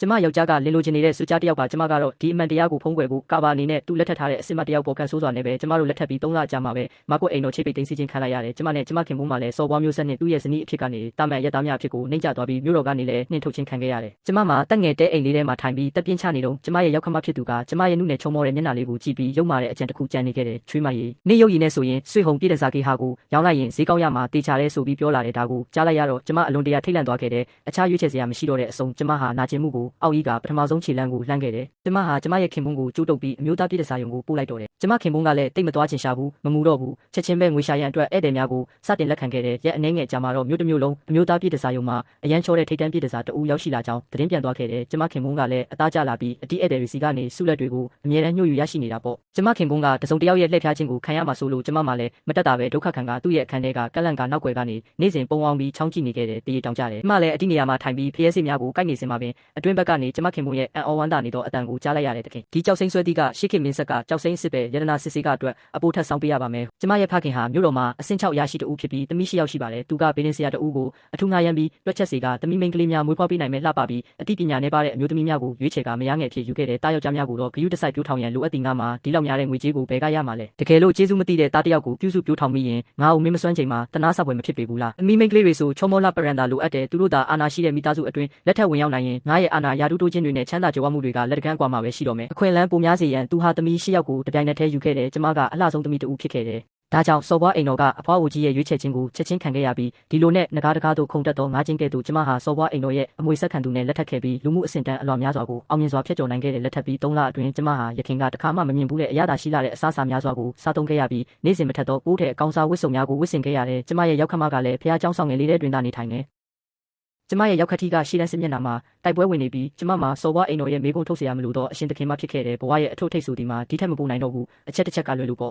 ကျမယောက်ျားကလင်းလိုချင်နေတဲ့စူးကြားတယောက်ကကျမကတော့ဒီအမှန်တရားကိုဖုံးကွယ်ဖို့ကာဘာအနေနဲ့သူ့လက်ထပ်ထားတဲ့အစ်မတယောက်ပေါ်ကန်ဆိုးစွာနဲ့ပဲကျမတို့လက်ထပ်ပြီး3 လကြာမှပဲမကွက်အိမ်တော်ချိတ်ပိတ်သိမ်းစီခြင်းခံလိုက်ရတယ်ကျမနဲ့ကျမခင်ပွန်းမှလည်းစော်ဘွားမျိုးဆက်နဲ့သူ့ရဲ့ဇနီးအဖြစ်ကနေတာမန်ရက်သားများအဖြစ်ကိုနှိမ့်ကျသွားပြီးမြို့တော်ကနေလည်းနှင်ထုတ်ခြင်းခံခဲ့ရတယ်ကျမမှာတက်ငယ်တဲအိမ်လေးထဲမှာထိုင်ပြီးတက်ပြင်းချနေတော့ကျမရဲ့ရောက်ခမဖြစ်သူကကျမရဲ့နုနယ်ချုံမောတဲ့မျက်နှာလေးကိုကြည့်ပြီးရုံမာတဲ့အကြံတစ်ခုကြံနေခဲ့တယ်ချွေးမရည်နေရုပ်ရည်နဲ့ဆိုရင်ဆွေဟုံပြည့်တဲ့စားကေဟာကိုရောင်းလိုက်ရင်ဈေးကောင်းရမှာတေချာလဲဆိုပြီးပြောလာတဲ့ဒါကိုကြားလိုက်ရတော့ကျမအလွန်တရာထိတ်လန့်သွားခဲ့တယ်အခြားရွေးချယ်စရာမရှိတော့တဲ့အဆုံးကျမဟာနာကျင်မှုကိုအောက်ကြီးကပထမဆုံးခြေလှမ်းကိုလှမ်းခဲ့တယ်ကျမဟာကျမရဲ့ခင်ပွန်းကိုကျိုးတုပ်ပြီးအမျိုးသားပြည်တဲ့စာရုံကိုပို့လိုက်တော့တယ်ကျမခင်ပွန်းကလည်းတိတ်မသွားချင်ရှာဘူးမမူတော့ဘူးချက်ချင်းပဲငွေရှာရန်အတွက်ဧည့်သည်များကိုစတင်လက်ခံခဲ့တယ်ရက်အနှဲငယ်ကြာမှာတော့မြို့တစ်မြို့လုံးအမျိုးသားပြည်တဲ့စာရုံမှာအရန်ချောတဲ့ထိတ်တန့်ပြည်တဲ့စာတအူရောက်ရှိလာကြောင်းသတင်းပြန်သွားခဲ့တယ်ကျမခင်ပွန်းကလည်းအသားကျလာပြီးအတိဧည့်သည်တွေစီကနေဆုလက်တွေကိုအမြဲတမ်းညှို့ယူရရှိနေတာပေါ့ကျမခင်ပွန်းကတစုံတစ်ယောက်ရဲ့လှည့်ဖျားခြင်းကိုခံရမှာဆိုလို့ကျမမှလည်းမတက်တာပဲဒုက္ခခံကသူ့ရဲ့အခန်းထဲကကလန့်ကနောက်ွယ်ကနေနေ့စဉ်ပုံအောင်ပြီးချောင်းကြည့်နေခဲ့တယ်တရေတောင်ကြတယ်ကျမလည်းအတိနေရာမှာထိုင်ပြီးဖျဲစစ်များကိုကိုက်နေစင်မှာပင်အတွင်းဘက်ကနေကျမခင်ပွန်းရဲ့အန်အော်ဝမ်းသာနေသောအတန်ကိုကြားလိုက်ရတဲ့တခင်ဒီကြောက်စိမ့်ဆွဲသီးကရှေ့ခေတ်မင်းဆက်ကကြောက်စိမ့်စစ်ပဲရတနာစစ်စေးကအတွက်အပိုးထက်ဆောင်ပေးရပါမယ်ကျမရဲ့ဖခင်ဟာမြို့တော်မှာအဆင့်6ရရှိတူဖြစ်ပြီးတမိရှိရောက်ရှိပါတယ်သူကဘေးရင်ဆရာတူကိုအထူးငှားရမ်းပြီးတွက်ချက်စေကတမိမိန်ကလေးများမွေးဖွားပေးနိုင်မဲ့လှပပြီးအသိပညာနဲ့ပါတဲ့အမျိုးသမီးများကိုရွေးချယ်ကမယားငယ်ဖြစ်ယူခဲ့တဲ့တာယောက်ျားများကိုတော့ဂယုတစိုက်ပြိုးထောင်ရန်လိုအပ်တင်ငါမှာဒီလောက်များတဲ့ငွေကြေးကိုဘယ်ကရမှာလဲတကယ်လို့ကျေးဇူးမသိတဲ့တားတယောက်ကိုပြုစုပြိုးထောင်မိရင်ငါ့ကိုမင်းမစွမ်းချိန်မှာတနာဆောက်ပွဲမဖြစ်ပေဘူးလားအမိမိန်ကလေးတွေဆိုချောမောလာပရန်တာလိုအပ်တယ်သူတို့သာအာနာရှိတဲ့မိသားစုအတွင်းလက်ထက်ဝင်ရောက်နိုင်ရင်ငါရဲ့အာနာယာတုတိုးခြင်းတွေနဲ့ချမ်းသာကြွယ်ဝမှုတွေကလက်တကမ်းကွာမှာပဲရှိတော့မယ်အခွင့်အလမ်းပိုများစေရန်သူဟာသမီး၈ယောက်ကိုတပြိုင်နက်တည်းယူခဲ့တယ်ကျမကအလှဆုံးသမီးတူဖြစ်ခဲ့တယ်ဒါကြောင့်စော်ဘွားအိမ်တော်ကအဖွားအိုကြီးရဲ့ရွေးချယ်ခြင်းကိုချက်ချင်းခံခဲ့ရပြီးဒီလိုနဲ့ငကားတကားတို့ခုန်တက်သောငါးချင်းကဲ့သို့ကျမဟာစော်ဘွားအိမ်တော်ရဲ့အမွေဆက်ခံသူနဲ့လက်ထပ်ခဲ့ပြီးလူမှုအဆင့်တန်းအလွန်များစွာကိုအောင်မြင်စွာဖျက်ကျော်နိုင်ခဲ့တဲ့လက်ထပ်ပြီး3 လအတွင်းကျမဟာရခင်ကတခါမှမမြင်ဘူးတဲ့အရသာရှိလာတဲ့အစားအစာများစွာကိုစားသုံးခဲ့ရပြီးနေ့စဉ်မထက်သောပိုးတဲ့အကောင်စားဝတ်စုံများကိုဝတ်ဆင်ခဲ့ရတယ်ကျမရဲ့ရောက်ခမကလည်းဖះเจ้าဆောင်ငယ်လေးတဲ့တွင်သာနေထိုင်နေကျမရဲ့ရောက်ခတိကရှေ့တန်းစစ်မျက်နှာမှာတိုက်ပွဲဝင်နေပြီးကျမမှာစော်ဘွားအိမ်တော်ရဲ့မေကုန်းထုတ်เสียရမလို့တော့အရှင်တခင်မဖြစ်ခဲ့တဲ့ဘဝရဲ့အထွတ်ထိပ်ဆိုဒီမှာဒီထက်မပိုနိုင်တော့ဘူးအချက်တစ်ချက်ကလွယ်လို့ပေါ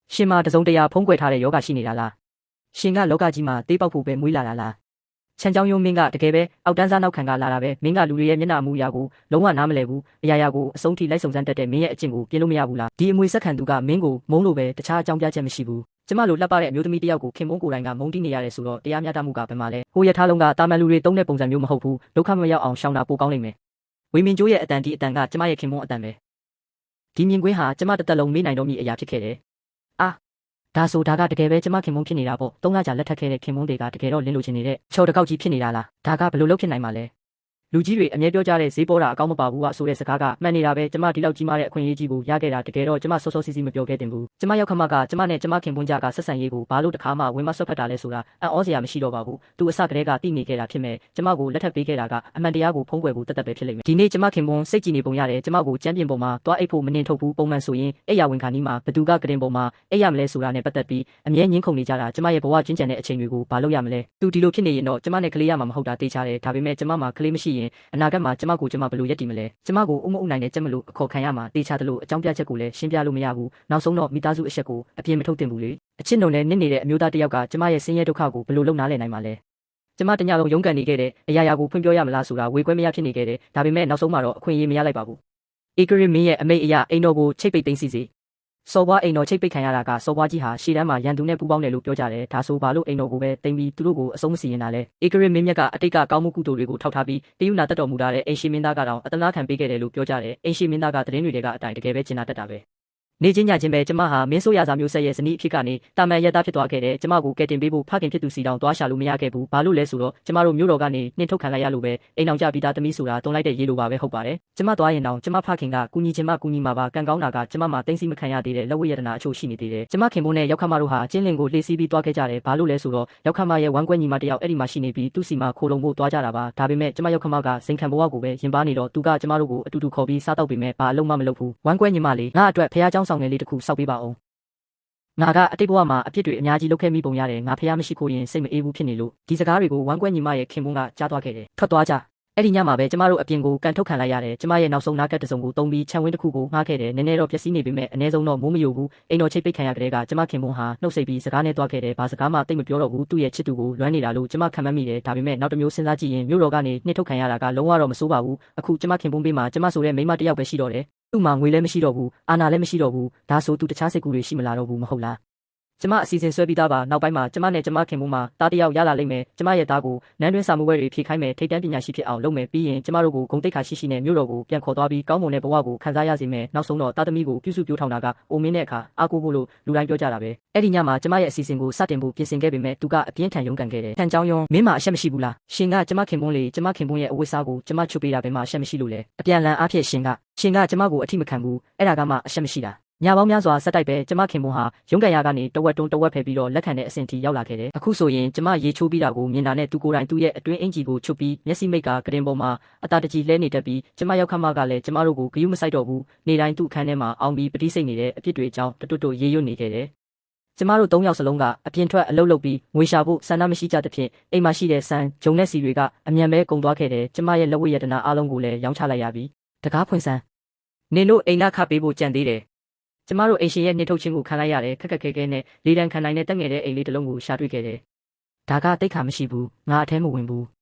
့ရှင်မှာတစုံတရာဖုံးကွယ်ထားတဲ့ယောဂရှိနေတာလားရှင်ကလောကကြီးမှာတေးပေါက်ဖို့ပဲမွေးလာတာလားချန်ချောင်းယုံမင်းကတကယ်ပဲအောက်တန်းစားနောက်ခံကလာတာပဲမင်းကလူတွေရဲ့မျက်နှာမူအရာကိုလုံးဝနားမလည်ဘူးအရာရာကိုအဆုံးထိလိုက်စုံစမ်းတတ်တဲ့မင်းရဲ့အကျင့်ကိုပြင်လို့မရဘူးလားဒီအမွေဆက်ခံသူကမင်းကိုမုန်းလို့ပဲတခြားအကြောင်းပြချက်မရှိဘူးကျမလိုလှပ်ပတဲ့အမျိုးသမီးတယောက်ကိုခင်မုန်းကိုယ်တိုင်ကမုန်းတီးနေရတယ်ဆိုတော့တရားမျှတမှုကဘယ်မှာလဲဟိုရထားလုံးကတာမန်လူတွေတုံးတဲ့ပုံစံမျိုးမဟုတ်ဘူးဒုက္ခမရောက်အောင်ရှောင်တာပိုကောင်းလိမ့်မယ်ဝေမင်းကျိုးရဲ့အတန်ဒီအတန်ကကျမရဲ့ခင်မုန်းအတန်ပဲဒီမြင်ကွင်းဟာကျမတစ်သက်လုံးမေ့နိုင်တော့မည်အရာဖြစ်ခဲ့တယ်ဒါဆိုဒါကတကယ်ပဲကျမခင်မုန်းဖြစ်နေတာပေါ့3 လကြာလက်ထပ်ခဲ့တဲ့ခင်မုန်းတွေကတကယ်တော့လင်းလိုချင်နေတဲ့ချော်တကောက်ကြီးဖြစ်နေတာလားဒါကဘယ်လိုလုပ်ဖြစ်နိုင်မှာလဲလူကြီးတွေအမြဲပြောကြတဲ့ဈေးပေါ်တာအကောင်းမပါဘူးကဆိုတဲ့စကားကမှန်နေတာပဲကျမဒီလောက်ကြီးမားတဲ့အခွင့်အရေးကြီးကိုရခဲ့တာတကယ်တော့ကျမစောစောစီးစီးမပြောခဲ့တင်ဘူးကျမရောက်ခမကကျမနဲ့ကျမခင်ပွန်းကြကဆက်ဆံရေးကိုဘာလို့တခါမှဝင်မဆွတ်ဖက်တာလဲဆိုတာအံ့ဩစရာမရှိတော့ပါဘူးသူအစကတည်းကတိနေခဲ့တာဖြစ်မဲ့ကျမကိုလက်ထပ်ပေးခဲ့တာကအမှန်တရားကိုဖုံးကွယ်ဖို့တသက်ပဲဖြစ်လိမ့်မယ်ဒီနေ့ကျမခင်ပွန်းစိတ်ကြည်နေပုံရတယ်ကျမကိုချမ်းပြင်ပေါ်မှာတွားအိတ်ဖို့မနှင်ထုတ်ဘူးပုံမှန်ဆိုရင်အဲ့ရဝင်ခါနီးမှာဘသူကကတင်ပေါ်မှာအဲ့ရမလဲဆိုတာနဲ့ပတ်သက်ပြီးအမြဲညှင်းခုန်နေကြတာကျမရဲ့ဘဝကျွမ်းကျန်တဲ့အချိန်တွေကိုဘာလို့ရမလဲသူဒီလိုဖြစ်နေရင်တော့ကျမနဲ့ကလေးရမှာမဟုတ်တာသိချတယ်ဒါပေမဲ့ကျမမှာကလေးမရှိရင်အနာဂတ်မှာကျမကိုကျမဘလို့ရက်တည်မလဲကျမကိုအုံမအုံနိုင်တဲ့ကျမလို့အခေါ်ခံရမှာတေချာတယ်လို့အကြောင်းပြချက်ကိုလည်းရှင်းပြလို့မရဘူးနောက်ဆုံးတော့မိသားစုအဆက်ကိုအပြင်းမထုတ်တင်ဘူးလေအချစ်နုံနဲ့နစ်နေတဲ့အမျိုးသားတစ်ယောက်ကကျမရဲ့ဆင်းရဲဒုက္ခကိုဘလို့လုံနားလည်နိုင်မှာလဲကျမတညလုံးရုန်းကန်နေခဲ့တဲ့အရာရာကိုဖွင့်ပြောရမလားဆိုတာဝေခွဲမရဖြစ်နေခဲ့တယ်ဒါပေမဲ့နောက်ဆုံးမှာတော့အခွင့်အရေးမရလိုက်ပါဘူးဧကရစ်မင်းရဲ့အမိတ်အရာအိမ်တော်ကိုချိတ်ပိတ်သိမ်းစီစေစော်ဘွားအိမ်တော်ချိတ်ပိတ်ခံရတာကစော်ဘွားကြီးဟာရှေ့တန်းမှာရန်သူနဲ့ပူးပေါင်းတယ်လို့ပြောကြတယ်ဒါဆိုဘာလို့အိမ်တော်ကိုပဲတင်ပြီးသူတို့ကိုအဆုံးမစီရင်တာလဲဧကရစ်မင်းမြတ်ကအတိတ်ကကောင်းမှုကုသိုလ်တွေကိုထောက်ထားပြီးတယုနာတတ်တော်မူတဲ့အိမ်ရှိမင်းသားကတော့အတနာခံပေးခဲ့တယ်လို့ပြောကြတယ်အိမ်ရှိမင်းသားကသတင်းတွေကအတိုင်းတကယ်ပဲကျင်နာတတ်တာပဲနေချင်းညချင်းပဲကျမဟာမင်းဆိုးရစာမျိုးဆက်ရဲ့ဇနီးအဖြစ်ကနေတာမန်ရက်သားဖြစ်သွားခဲ့တယ်ကျမကိုကယ်တင်ပေးဖို့ဖခင်ဖြစ်သူစီတောင်သွားရှာလို့မရခဲ့ဘူးဘာလို့လဲဆိုတော့ကျမတို့မျိုးတော်ကနေနှင်ထုတ်ခံလိုက်ရလို့ပဲအိမ်အောင်ကြပြီးသားသမီးဆိုတာတုံးလိုက်တဲ့ရေလိုပါပဲဟုတ်ပါတယ်ကျမသွားရင်တောင်ကျမဖခင်ကကူညီချင်မှကူညီမှာပါကံကောင်းတာကကျမမှာတင်းစီမခံရသေးတဲ့လက်ဝဲရတနာအချို့ရှိနေသေးတယ်ကျမခင်မိုးနဲ့ရောက်ခမတို့ဟာကျင်းလင်ကိုလှေစီးပြီးသွားခဲ့ကြတယ်ဘာလို့လဲဆိုတော့ရောက်ခမရဲ့ဝမ်းကွက်ညီမတယောက်အဲ့ဒီမှာရှိနေပြီးသူ့စီမှာခိုလုံဖို့သွားကြတာပါဒါပေမဲ့ကျမရောက်ခမကစိန်ခံဘဝကိုပဲရင်ပါနေတော့သူကကျမတို့ကိုအတူတူခေါ်ပြီးစားတော့ပေမဲ့ဘာအလုံးမလုပ်ဘူးဝမ်းကွက်ညီမလေးငါအတွက်ဖះเจ้าဆောင်ငယ်လေးတစ်ခုစောက်ပေးပါအောင်ငါကအတိတ်ဘဝမှာအပြစ်တွေအများကြီးလုပ်ခဲ့မိပုံရတယ်ငါဖះမရှိခိုးရင်စိတ်မအေးဘူးဖြစ်နေလို့ဒီစကားတွေကိုဝမ်းကွက်ညီမရဲ့ခင်ပွန်းကကြားသွားခဲ့တယ်ထွက်သွားကြအဲ့ဒီညမှာပဲကျမတို့အပြင်ကိုကန်ထုတ်ခံလိုက်ရတယ်ကျမရဲ့နောက်ဆုံးနားကတ်တစုံကိုတုံးပြီးခြံဝင်းတစ်ခုကိုငှားခဲ့တယ်နည်းနည်းတော့ပျက်စီးနေပေမဲ့အနည်းဆုံးတော့မိုးမယိုဘူးအိမ်တော်ချိတ်ပိတ်ခံရတဲ့ကကျမခင်ပွန်းဟာနှုတ်ဆက်ပြီးစကားနဲ့သွားခဲ့တယ်ဘာစကားမှတိတ်မပြောတော့ဘူးသူ့ရဲ့ချစ်သူကိုလွမ်းနေတာလို့ကျမခံမှန်းမိတယ်ဒါပေမဲ့နောက်တစ်မျိုးစဉ်းစားကြည့်ရင်မြို့တော်ကနေနှိမ့်ထုတ်ခံရတာကလုံးဝတော့မဆိုးပါဘူးအခုကျမခင်ပွန်းဘေးမှာကျမဆိုတဲ့မိန်းမတစ်ယောက်ပဲရှိတော့တယ်သူ့မှာငွေလည်းမရှိတော့ဘူးအာဏာလည်းမရှိတော့ဘူးဒါဆိုသူတခြားစိတ်ကူးတွေရှိမလာတော့ဘူးမဟုတ်လား ကျမအစီအစဉ်ဆွဲပြီးသားပါနောက်ပိုင်းမှာကျမနဲ့ကျမခင်မူမှာတားတယောက်ရလာလိမ့်မယ်ကျမရဲ့သားကိုနန်းတွင်းစာမှုဝဲတွေဖြည့်ခိုင်းမယ်ထိတ်တန့်ပညာရှိဖြစ်အောင်လုပ်မယ်ပြီးရင်ကျမတို့ကိုဂုံတိတ်ခါရှိရှိနဲ့မြို့တော်ကိုပြန်ခေါ်သွားပြီးကောင်းမွန်တဲ့ဘဝကိုခံစားရစေမယ်နောက်ဆုံးတော့သားသမီးကိုပြုစုပြောထောင်တာကအိုမင်းတဲ့အခါအားကိုးဖို့လို့လူတိုင်းပြောကြတာပဲအဲ့ဒီညမှာကျမရဲ့အစီအစဉ်ကိုစတင်ဖို့ပြင်ဆင်ခဲ့ပေမဲ့သူကအပြင်းထန်ရုန်းကန်ခဲ့တယ်ထန်ချောင်းယွန်းမင်းမှာအရှက်မရှိဘူးလားရှင်ကကျမခင်ပွန်းလေကျမခင်ပွန်းရဲ့အဝတ်စားကိုကျမချွတ်ပေးတာပဲမှအရှက်မရှိလို့လေအပြန်လန်အားဖြင့်ရှင်ကကျမကိုအထိမခံဘူးအဲ့ဒါကမှအရှက်မရှိတာညပေါင်းများစွာဆက်တိုက်ပဲကျမခင်ပွန်းဟာရုန်းကန်ရကနေတဝက်တွန်းတဝက်ဖယ်ပြီးတော့လက်ခံတဲ့အဆင့်ထိရောက်လာခဲ့တယ်အခုဆိုရင်ကျမရေချိုးပြီးတာကိုမြင်တာနဲ့သူကိုယ်တိုင်သူ့ရဲ့အတွင်းအင်ကြီးကိုချွတ်ပြီးမျက်စိမိတ်ကကတင်ပေါ်မှာအတာတကြီးလဲနေတတ်ပြီးကျမရောက်ခမကလည်းကျမတို့ကိုဂယုမဆိုင်တော့ဘူးနေတိုင်းသူ့အခန်းထဲမှာအောင်ပြီးပတိစိတ်နေတဲ့အဖြစ်တွေအကြောင်းတွတ်ရေရွတ်နေခဲ့တယ်ကျမတို့၃ယောက်စလုံးကအပြင်ထွက်အလုပ်လုပ်ပြီးငွေရှာဖို့ဆန္ဒမရှိကြသဖြင့်အိမ်မှာရှိတဲ့ဆန်ဂျုံနဲ့စီတွေကအမြန်ပဲကုန်သွားခဲ့တယ်ကျမရဲ့လက်ဝတ်ရတနာအားလုံးကိုလည်းရောင်းချလိုက်ရပြီတကားဖွင့်စမ်းနင်တို့အိမ်သားခပေးဖို့ကြံသေးတယ်ကျမတို့အိမ်ရှင်ရဲ့နှိထုတ်ခြင်းကိုခံလိုက်ရတယ်ခက်ခဲနဲ့လေတံခံနိုင်တဲ့တက်ငယ်တဲ့အိမ်လေးတစ်လုံးကိုရှာတွေ့ခဲ့တယ်ဒါကတိတ်ခါမရှိဘူးငါအထဲမဝင်ဘူ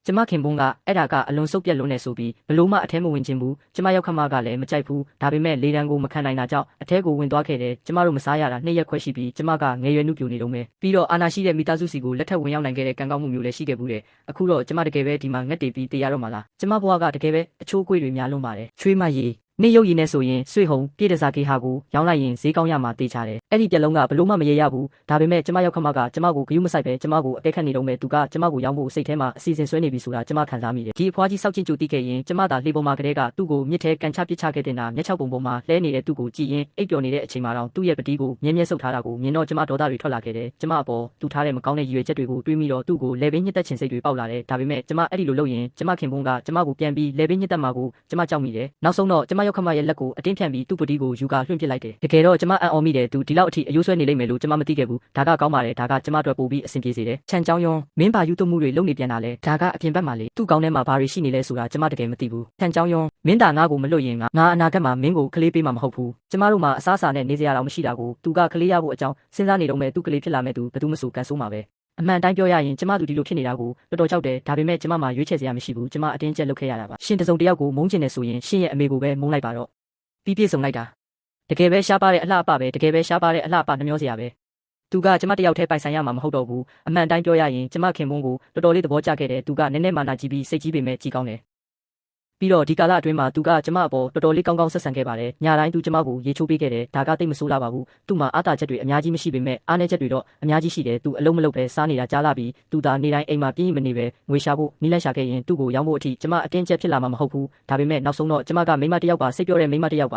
းကျမခင်ပွန်းကအဲ့ဒါကအလွန်စုပ်ပြက်လွန်းနေဆိုပြီးဘလို့မှအထဲမဝင်ခြင်းဘူးကျမရောက်ခမကလည်းမကြိုက်ဘူးဒါပေမဲ့လေတံကိုမခံနိုင်တာကြောင့်အထဲကိုဝင်သွားခဲ့တယ်ကျမတို့မစားရတာ2ရက်ခွဲရှိပြီးကျမကငယ်ရွယ်နှုတ်ပြိုနေတော့မယ်ပြီးတော့အာနာရှိတဲ့မိသားစုစီကိုလက်ထပ်ဝင်ရောက်နိုင်ခဲ့တဲ့ကံကောင်းမှုမျိုးလည်းရှိခဲ့ဘူးတယ်အခုတော့ကျမတကယ်ပဲဒီမှာငတ်တေပြီးတရားတော့မှာလားကျမဘဝကတကယ်ပဲအချိုးအကွေ့တွေများလွန်းပါတယ်ချွေးမရည်နေရုပ်ရည်နဲ့ဆိုရင်ဆွေဟုံပြည့်တစားကေဟာကိုရောင်းလိုက်ရင်ဈေးကောင်းရမှာတေးချတယ်အဲ့ဒီပြက်လုံးကဘလို့မှမရေရဘူးဒါပေမဲ့ကျမရောက်ခမကကျမကိုဂယုမဆိုင်ပဲကျမကိုအကဲခတ်နေတော့မဲ့သူကကျမကိုရောင်းဖို့စိတ်ထဲမှာအစီအစဉ်ဆွဲနေပြီဆိုတာကျမခံစားမိတယ်ဒီအဖွားကြီးစောက်ချင်းကြိုတိခဲ့ရင်ကျမသာလှေပေါ်မှာကလေးကသူ့ကိုမြစ်ထဲကန်ချပစ်ချခဲ့တဲ့နာမျက်ချောက်ပုံပေါ်မှာလဲနေတဲ့သူ့ကိုကြည့်ရင်အိပ်ပျော်နေတဲ့အချိန်မှာတော့သူ့ရဲ့ပတိကိုမြဲမြဲဆုပ်ထားတာကိုမြင်တော့ကျမဒေါသတွေထွက်လာခဲ့တယ်ကျမအပေါ်သူထားတဲ့မကောင်းတဲ့ရည်ရွယ်ချက်တွေကိုတွေးမိတော့သူ့ကိုလေပင်းညစ်တက်ချင်စိတ်တွေပေါက်လာတယ်ဒါပေမဲ့ကျမအဲ့ဒီလိုလုပ်ရင်ကျမခင်ပွန်းကကျမကိုပြန်ပြီးလေပင်းညစ်တက်မှာကိုကျမကြောက်မိတယ်နောက်ဆုံးတော့ကျမရောက်ခမရဲ့လက်ကိုအတင်းဖြန့်ပြီးသူ့ပတိကိုယူကလွှင့်ပစ်လိုက်တယ်တကယ်တော့ကျမအံ့ဩမိတယ်သူဒီလောက်အထိအယိုးဆွဲနေလိမ့်မယ်လို့ကျမမသိခဲ့ဘူးဒါကကောင်းပါတယ်ဒါကကျမအတွက်ပိုပြီးအဆင်ပြေစေတယ်ခြံချောင်းယွန်းမင်းပါယူသွမှုတွေလုပ်နေပြန်တာလေဒါကအပြင်ဘက်မှာလေသူ့ကောင်းထဲမှာဘာတွေရှိနေလဲဆိုတာကျမတကယ်မသိဘူးခြံချောင်းယွန်းမင်းတာငါ့ကိုမလွတ်ရင်ငါအနာဂတ်မှာမင်းကိုကလေးပေးမှာမဟုတ်ဘူးကျမတို့မှာအစားအစာနဲ့နေစရာတော့မရှိတာကိုသူကကလေးရဖို့အကြောင်းစဉ်းစားနေတော့မယ်သူကလေးဖြစ်လာမယ်သူဘယ်သူမှမဆိုကန်ဆိုးမှာပဲအမှန်တိုင်းပြောရရင်ကျမတို့ဒီလိုဖြစ်နေတာကိုတော်တော်ကြောက်တယ်ဒါပေမဲ့ကျမမှာရွေးချယ်စရာမရှိဘူးကျမအတင်းကျပ်လုပ်ခဲ့ရတာပါရှင်တစုံတယောက်ကိုမုန်းကျင်နေဆိုရင်ရှင်ရဲ့အမေကိုပဲမုန်းလိုက်ပါတော့ပြီးပြည့်စုံလိုက်တာတကယ်ပဲရှားပါတဲ့အလှအပပဲတကယ်ပဲရှားပါတဲ့အလှအပနှမျောစရာပဲသူကကျမတယောက်တည်းပိုင်ဆိုင်ရမှာမဟုတ်တော့ဘူးအမှန်တိုင်းပြောရရင်ကျမခင်ပွန်းကိုတော်တော်လေးသဘောကျခဲ့တယ်သူကနည်းနည်းမာနာကြည့်ပြီးစိတ်ကြီးပေမဲ့ကြည်ကောင်းတယ်ပြီးတော့ဒီကာလအတွင်းမှာသူကကျမအပေါ်တော်တော်လေးကောင်းကောင်းဆက်ဆံခဲ့ပါတယ်ညတိုင်းသူကျမကိုရေချိုးပေးခဲ့တယ်ဒါကတိတ်မဆိုးလာပါဘူးသူ့မှာအားတာချက်တွေအများကြီးမရှိပေမဲ့အားနည်းချက်တွေတော့အများကြီးရှိတယ်သူအလုံးမလုပ်ပဲစားနေတာကြားလာပြီးသူသာနေတိုင်းအိမ်မှာပြင်းမနေပဲငွေရှာဖို့နီးလက်ရှာခဲ့ရင်သူ့ကိုရောင်းဖို့အထိကျမအတင်းကျပ်ဖြစ်လာမှာမဟုတ်ဘူးဒါပေမဲ့နောက်ဆုံးတော့ကျမကမိမတယောက်ပါစိတ်ပြောတဲ့မိမတယောက်ပ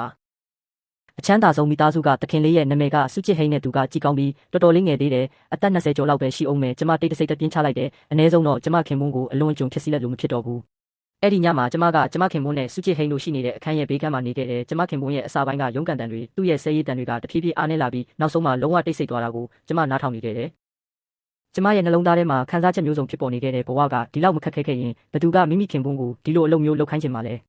ါအချမ်းသာဆုံးမိသားစုကတခင်လေးရဲ့နာမည်ကစုချစ်ဟိန်းနဲ့သူကကြည်ကောင်းပြီးတော်တော်လေးငယ်သေးတယ်အသက်20ကျော်လောက်ပဲရှိအောင်မယ်ကျမတိတ်တဆိတ်တပြင်းချလိုက်တယ်အနည်းဆုံးတော့ကျမခင်မွန်းကိုအလွန်အကျွံဖြစ်စီလက်လို့မဖြစ်တော့ဘူးအဲ့ဒီညမှာကျမကကျမခင်မွန်းနဲ့စုချစ်ဟိန်းတို့ရှိနေတဲ့အခန်းရဲ့ဘေးကမ်းမှာနေခဲ့တယ်ကျမခင်မွန်းရဲ့အစာပိုင်းကရုန်းကန်တန်တွေသူ့ရဲ့ဆဲရည်တန်တွေကတဖြည်းဖြည်းအားနည်းလာပြီးနောက်ဆုံးမှလုံးဝတိတ်ဆိတ်သွားတာကိုကျမနားထောင်နေခဲ့တယ်ကျမရဲ့နှလုံးသားထဲမှာခံစားချက်မျိုးစုံဖြစ်ပေါ်နေခဲ့တဲ့ဘဝကဒီလောက်မခက်ခဲခဲ့ရင်ဘသူကမိခင်ပွန်းကိုဒီလိုအလုပ်မျိုးလုပ်ခိုင်းချင်မှာလဲ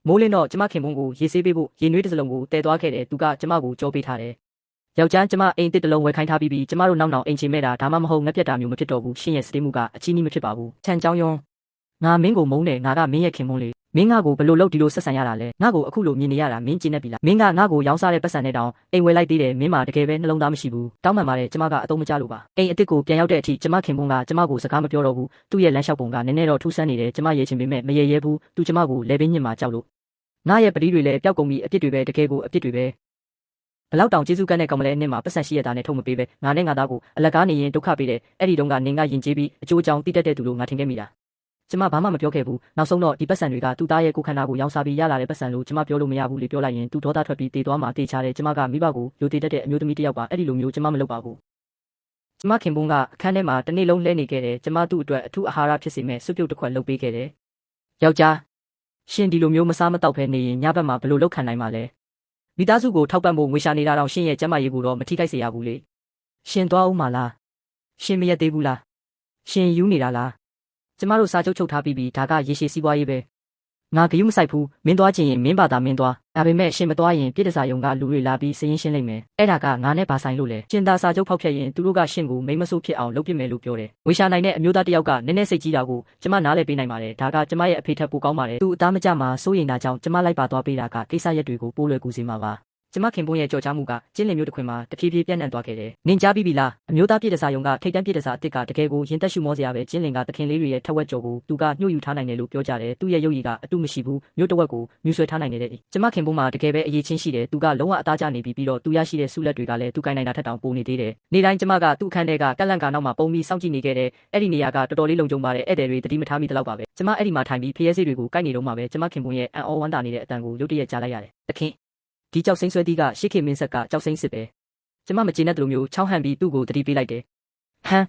မိုးလင်းတော့ကျမခင်ပွန်းကိုရေဆေးပေးဖို့ရေနွေးတစ်စလုံးကိုတည်သွားခဲ့တယ်သူကကျမကိုကြောပေးထားတယ်ယောက်ျားကျမအိမ်တစ်တလုံးဝယ်ခိုင်းထားပြီးကျမတို့နောက်နောက်အိမ်ချင်မဲ့တာဒါမှမဟုတ်ငက်ပြက်တာမျိုးမဖြစ်တော့ဘူးရှင်ရဲ့စတေးမှုကအချီးနှီးမဖြစ်ပါဘူးခြံချောင်းယွန်းငါမင်းကိုမုန်းတယ်ငါကမင်းရဲ့ခင်ပွန်းလေမင်းငါ့ကိုဘယ်လိုလုပ်ဒီလိုဆက်ဆံရတာလဲငါ့ကိုအခုလိုမြင်နေရတာမင်းကျဉ်းနေပြီလားမင်းကငါ့ကိုရောင်းစားတဲ့ပတ်စံနဲ့တောင်အိမ်ဝယ်လိုက်သေးတယ်မင်းမှာတကယ်ပဲနှလုံးသားမရှိဘူးတောင်းပန်ပါတယ်ကျမကအတုံးမကြလို့ပါအိမ်အစ်စ်ကိုပြန်ရောက်တဲ့အထိကျမခင်ပွန်းကကျမကိုစကားမပြောတော့ဘူးသူ့ရဲ့လမ်းလျှောက်ပုံကနည်းနည်းတော့ထူးဆန်းနေတယ်ကျမရဲချင်ပေမဲ့မရဲဘူးသူကျမကိုလဲပင်းညစ်မှာကြောက်လို့ငါရဲ့ပတိတွေလည်းပျောက်ကုန်ပြီအပြစ်တွေပဲတကယ်ကိုအပြစ်တွေပဲဘလောက်တောင်ကျေးဇူးကမ်းတဲ့ကောင်မလဲအနှစ်မှာပတ်စံရှိရတာနဲ့ထုတ်မပေးပဲငါနဲ့ငါသားကိုအလကားနေရင်ဒုက္ခပေးတယ်အဲ့ဒီတုန်းကနင်ကယဉ်ကျေးပြီးအကျိုးအကြောင်းသိတတ်တဲ့သူလို့ငါထင်ခဲ့မိတာကျမဘာမှမပြောခဲ့ဘူးနောက်ဆုံးတော့ဒီပတ်စံတွေကသူ့သားရဲ့ကိုခန္ဓာကိုရောင်းစားပြီးရလာတဲ့ပတ်စံလို့ကျမပြောလို့မရဘူးလေပြောလိုက်ရင်သူဒေါသထွက်ပြီးတေသွားမှတေချတယ်ကျမကမိဘကိုယိုတေတတ်တဲ့အမျိုးသမီးတစ်ယောက်ပါအဲ့ဒီလိုမျိုးကျမမလုပ်ပါဘူးကျမခင်ပွန်းကအခန်းထဲမှာတစ်နေ့လုံးလဲနေခဲ့တယ်ကျမသူ့အတွက်အထူးအာဟာရဖြစ်စေမဲ့စွပ်ပြုတ်တစ်ခွက်လုပ်ပေးခဲ့တယ်ယောက်ျားရှင်ဒီလိုမျိုးမစားမတောက်ဖဲနေရင်ညဘက်မှာဘယ်လိုလုပ်ခံနိုင်မှာလဲမိသားစုကိုထောက်ပံ့ဖို့ငွေရှာနေတာတော့ရှင်ရဲ့ကျမရေးကိုတော့မထိခိုက်စေရဘူးလေရှင်သွားဦးမှာလားရှင်မရက်သေးဘူးလားရှင်ယူနေတာလားကျမတို့စာချုပ်ချုပ်ထားပြီးဒါကရေရှည်စီးပွားရေးပဲငါဂယုမဆိုင်ဘူးမင်းသွားချင်ရင်မင်းဘာသာမင်းသွားဒါပေမဲ့ရှင်မသွားရင်ပြည်တစားယုံကလူတွေလာပြီးစည်ရင်ရှင်းလိမ့်မယ်အဲ့ဒါကငါနဲ့ဘာဆိုင်လို့လဲရှင်သာစာချုပ်ဖောက်ဖျက်ရင်သူတို့ကရှင်ကိုမိမဆိုးဖြစ်အောင်လုပ်ပစ်မယ်လို့ပြောတယ်ဝေရှာနိုင်တဲ့အမျိုးသားတစ်ယောက်ကနည်းနည်းစိတ်ကြီးတာကိုကျမနားလည်ပေးနိုင်ပါတယ်ဒါကကျမရဲ့အဖေထက်ပိုကောင်းပါတယ်သူအသားမကျမှာစိုးရိမ်တာကြောင့်ကျမလိုက်ပါသွားပေးတာကကိစ္စရက်တွေကိုပိုးလွယ်ကူစေမှာပါ ကျမခင်ပွန်းရဲ့ကြော်ကြားမှုကကျင်းလင်မျိုးတစ်ခွင်မှာတဖြည်းဖြည်းပြန့်နှံ့သွားခဲ့တယ်။နင်ကြားပြီးပြီလား။အမျိုးသားပြည်တစားယုံကထိတ်တန့်ပြည်တစားအစ်စ်ကတကယ်ကိုရင်သက်ရှုမောစရာပဲကျင်းလင်ကသခင်လေးတွေရဲ့ထက်ဝက်ကြော်ကိုသူကညှို့ယူထားနိုင်တယ်လို့ပြောကြတယ်။သူ့ရဲ့ရုပ်ရည်ကအတုမရှိဘူး။မျိုးတစ်ဝက်ကိုမြူဆွဲထားနိုင်တယ်။ကျမခင်ပွန်းမှာတကယ်ပဲအရေးချင်းရှိတယ်။သူကလုံးဝအသားကျနေပြီးတော့သူရရှိတဲ့ဆုလက်တွေကလည်းသူကိုင်နိုင်တာထက်တောင်ပိုနေသေးတယ်။နေ့တိုင်းကျမကသူ့အခန်းထဲကကက်လန့်ကာနောက်မှာပုံပြီးစောင့်ကြည့်နေခဲ့တဲ့အဲ့ဒီနေရာကတော်တော်လေးလုံခြုံပါတယ်။ဧည့်သည်တွေတတိမထားမိတလောက်ပါပဲ။ကျမအဲ့ဒီမှာထိုင်ပြီးဖျဲစေးတွေကိုကိုက်နေတော့မှပဲကျမခင်ပွန်းရဲ့အံ့ဩဝမ်းသာနေတဲ့အတန်ကိုရုတ်တရက်ကြားလိုက်ရတယ်။သခင်ဒီကြောက်စိမ့်ဆွဲသီးကရှေ့ခေတ်မင်းဆက်ကကြောက်စိမ့်စစ်ပဲကျမမကျေနပ်တယ်လို့မျိုးချောင်းဟန်ပြီးသူ့ကိုတတိပေးလိုက်တယ်ဟမ